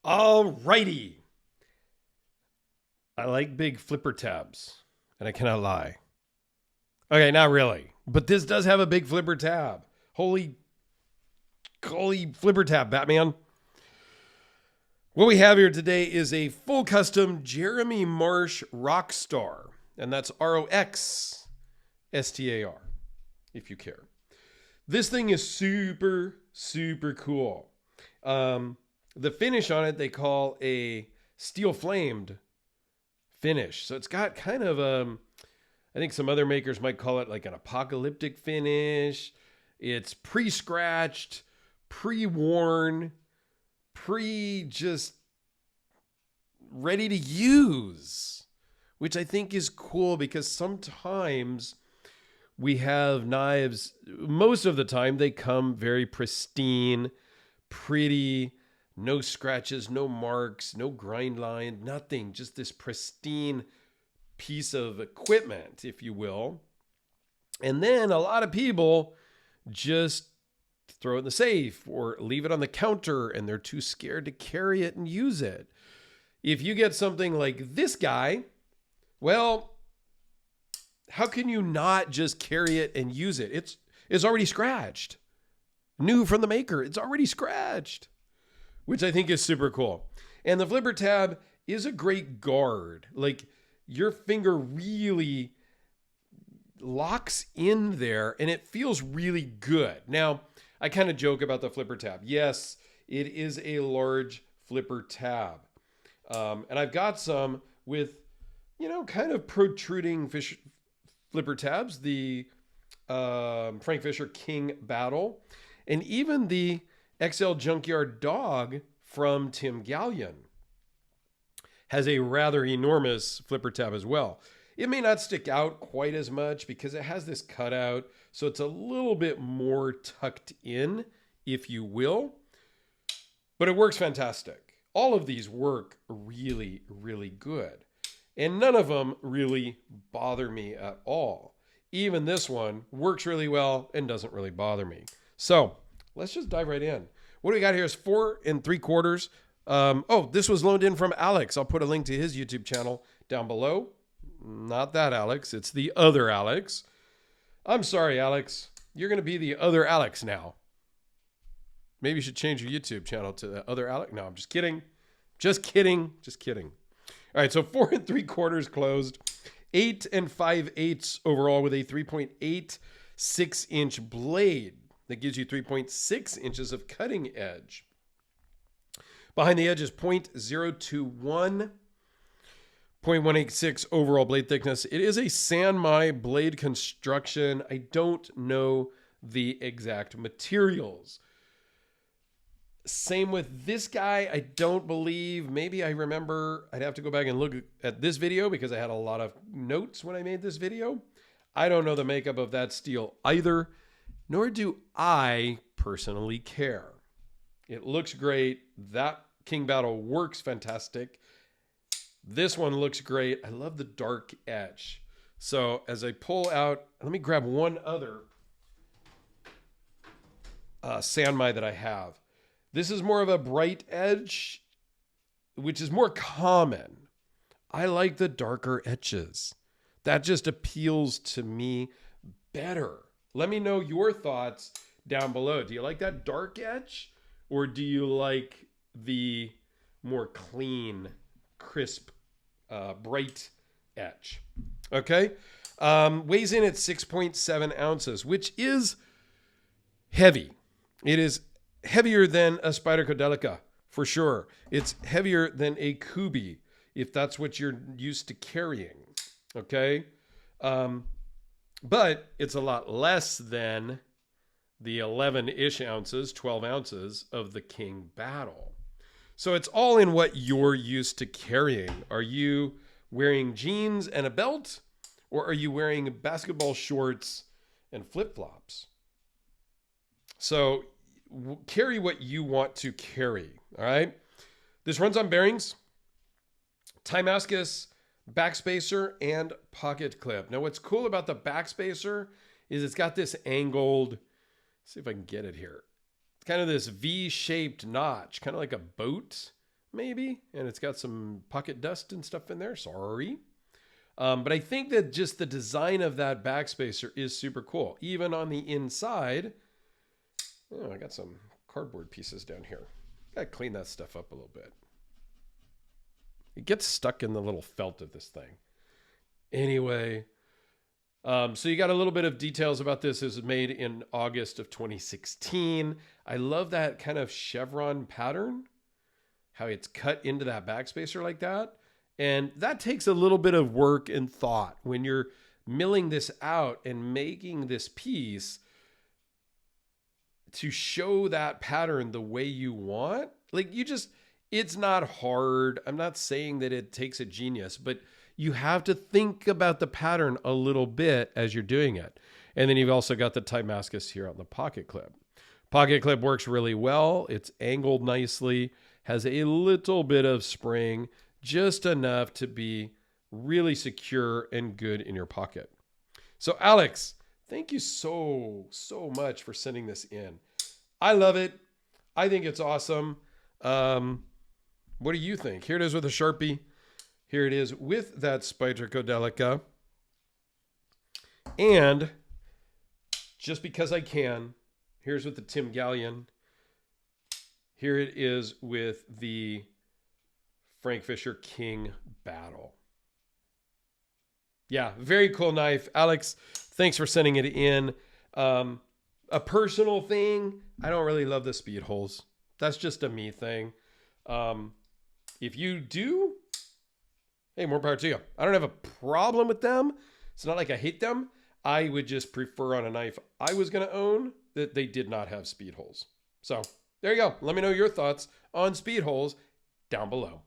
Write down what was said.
Alrighty. I like big flipper tabs, and I cannot lie. Okay, not really, but this does have a big flipper tab. Holy flipper tab, Batman. What we have here today is a full custom Jeremy Marsh Roxstar, and that's Roxstar, if you care. This thing is super, super cool. The finish on it, they call a steel flamed finish. So it's got kind of I think some other makers might call it like an apocalyptic finish. It's pre-scratched, pre-worn, just ready to use, which I think is cool because sometimes we have knives, most of the time they come very pristine, pretty, no scratches, no marks, no grind line, nothing, just this pristine piece of equipment, if you will. And then a lot of people just throw it in the safe or leave it on the counter and they're too scared to carry it and use it. If you get something like this guy, well, how can you not just carry it and use it? It's already scratched. New from the maker. It's already scratched, which I think is super cool. And the flipper tab is a great guard. Like your finger really locks in there and it feels really good. Now, I kind of joke about the flipper tab. Yes, it is a large flipper tab. And I've got some with, kind of protruding flipper tabs, the Frank Fisher King Battle, and even the XL Junkyard Dog from Tim Gallion has a rather enormous flipper tab as well. It may not stick out quite as much because it has this cutout, so it's a little bit more tucked in, if you will, but it works fantastic. All of these work really, really good. And none of them really bother me at all. Even this one works really well and doesn't really bother me. So let's just dive right in. What do we got here is 4 3/4. This was loaned in from Alex. I'll put a link to his YouTube channel down below. Not that Alex. It's the other Alex. I'm sorry, Alex. You're going to be the other Alex now. Maybe you should change your YouTube channel to the other Alex. No, I'm just kidding. Just kidding. All right, so 4 3/4 closed, 8 5/8 overall with a 3.86-inch blade that gives you 3.6 inches of cutting edge. Behind the edge is 0.021, 0.186 overall blade thickness. It is a Sanmai blade construction. I don't know the exact materials. Same with this guy. I don't believe, maybe I remember, I'd have to go back and look at this video because I had a lot of notes when I made this video. I don't know the makeup of that steel either, nor do I personally care. It looks great. That King Battle works fantastic. This one looks great. I love the dark edge. So as I pull out, let me grab one other Sanmai that I have. This is more of a bright edge, which is more common. I like the darker edges. That just appeals to me better. Let me know your thoughts down below. Do you like that dark edge? Or do you like the more clean, crisp, bright edge? Okay. Weighs in at 6.7 ounces, which is heavy. It is heavier than a Spyderco Delica, for sure. It's heavier than a Kubi, if that's what you're used to carrying, okay? But it's a lot less than the 11-ish ounces, 12 ounces of the King Battle. So it's all in what you're used to carrying. Are you wearing jeans and a belt, or are you wearing basketball shorts and flip-flops? So carry what you want to carry, all right? This runs on bearings, Timascus backspacer, and pocket clip. Now, what's cool about the backspacer is it's got this angled, let's see if I can get it here. It's kind of this V-shaped notch, kind of like a boat maybe. And it's got some pocket dust and stuff in there. Sorry. But I think that just the design of that backspacer is super cool. Even on the inside, oh, I got some cardboard pieces down here. Gotta clean that stuff up a little bit. It gets stuck in the little felt of this thing. Anyway, so you got a little bit of details about this. It was made in August of 2016. I love that kind of chevron pattern, how it's cut into that backspacer like that. And that takes a little bit of work and thought when you're milling this out and making this piece to show that pattern the way you want. Like it's not hard. I'm not saying that it takes a genius, but you have to think about the pattern a little bit as you're doing it. And then you've also got the Timascus here on the pocket clip. Pocket clip works really well. It's angled nicely, has a little bit of spring, just enough to be really secure and good in your pocket. So Alex, thank you so much for sending this in. I love it. I think it's awesome. What do you think? Here it is with a Sharpie. Here it is with that Spyderco. And just because I can, here's with the Tim Gallion. Here it is with the Frank Fisher King Battle. Yeah, very cool knife. Alex, thanks for sending it in. A personal thing, I don't really love the speed holes. That's just a me thing. If you do, hey, more power to you. I don't have a problem with them. It's not like I hate them. I would just prefer on a knife I was going to own that they did not have speed holes. So there you go. Let me know your thoughts on speed holes down below.